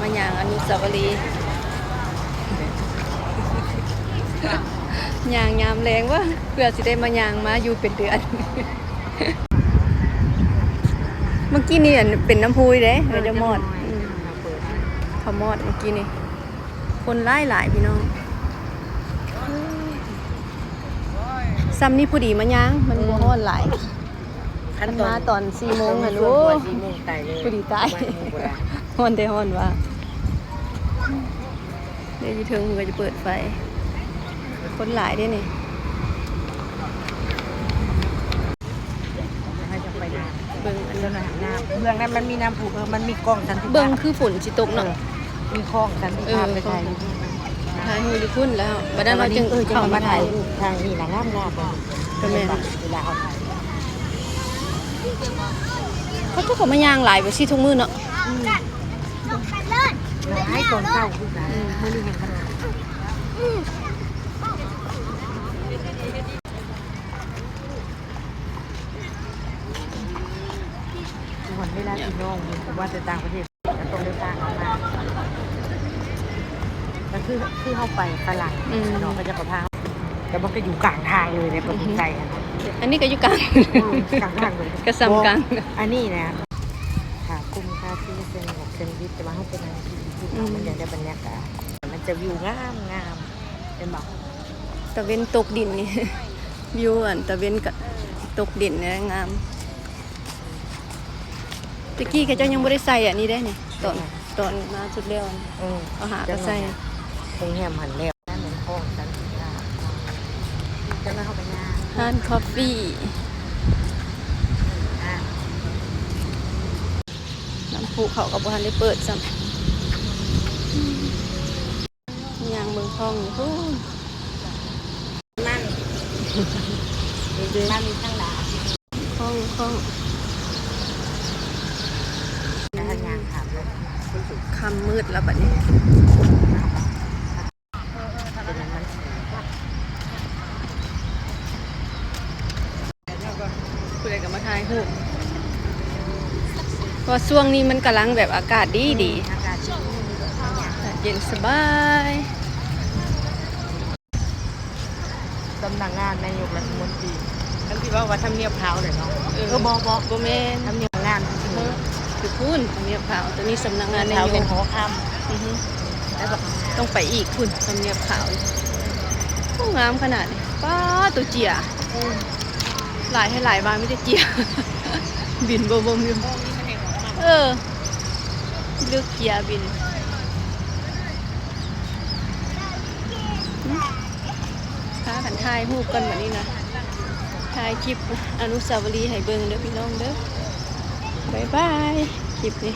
มาย่างอนุสาวรีย์ย่างยามแรงวะเพื่อสิได้มาย่างมาอยู่เป็นเดือนเมื่อกี้นี่เป็นน้ำพุยเด้เดี๋ยวจะหมดเขาหมดเมื่อกี้นี่คนหลายพี่น้องซ้ำนี่ผู้ดีมาย่างมันบ่ฮ้อนหลายมันมาตอน4 โมงอ่ะลูกผู้ดีตายฮ้อนแต่ฮ้อนว่าเดี๋ยวอยู่ถึงมันก็จะเปิดไฟคนหลายด้วยนี่เบิ่งอันนั้นน้ำเบื้องนั้นมันมีน้ำผูกมันมีกล้องสันติภาพ เบิ่งคือฝนสิตกเนาะมีคลองสันติภาพไปถ่ายรูป ถ่ายรูปอยู่พุ่นแล้วบัดนั้นเราจึงเข้ามาถ่ายรูป ทางนี้นะงามก็แม่น เวลาเอาถ่าย เขาทุกคนมาย่างหลายบ่สิทุกมื้อเนาะ ให้ตอนเช้าคือกันมื้อนี้เห็นขนาดวันเวลาพี่น้องผมว่าจะต่างประเทศตรงเดินทางออกมามันคือเข้าไปฝรั่งน้องก็จะประพาแต่มันก็อยู่กลางทางเลยในประเทศไทยอันนี้ก็อยู่กลาง กลางทางเลย ก็ซ้ำกลางอันนี้นะค่ะคุ้มค่าที่เซ็นบอกเซ็นวิทย์จะมาให้เป็นอะไรที่มันยังได้บรรยากาศมันจะวิวงามเป็นบอกตะเวนตกดินนี่ วิวอันตะเวนกับตกดินเนี่ยงามตะกี้เขาเจ้ายังบ่ได้ใส่อันนี้ได้นี่ตอนมาสุดแล้วเอาหาก็ใส่ตรงแหมหันแล้วนั่นเป็นห้องสันติภาพจะมาเข้าไปงานร้านคอฟฟี่น้ำพุเขากับบ่ทันได้เปิดซ้ำยางเมืองทองอยู่ฮู้นั่นมีทั้งหลายห้องงานถามเลยค่ำมืดแล้วบัดนี้ผู้ใดก็มาถ่ายรูปเพราะช่วงนี้มันกำลังแบบอากาศดีอากาศเย็นสบาย สำนักงานนายกรัฐมนตรีทั้งที่ว่าทำเนียบขาวเลยเนาะบ่แม่นทำเนียบงานคือพูนทำเนียบขาวตัวนี้สำนักงานนายกเป็นหอคำแล้วแบบต้องไปอีกคุณทำเนียบขาวงามขนาดนี้ป้าตัวเจียหลายให้หลายบานไม่ได้เจียบินบ่อยู่เลือกเกียร์บินพากันถ่ายรูปกันแบบนี้นะถ่ายคลิปอนุสาวรีย์ให้เบิ่งเด้อพี่น้องเด้อบ๊ายบายคลิปนี้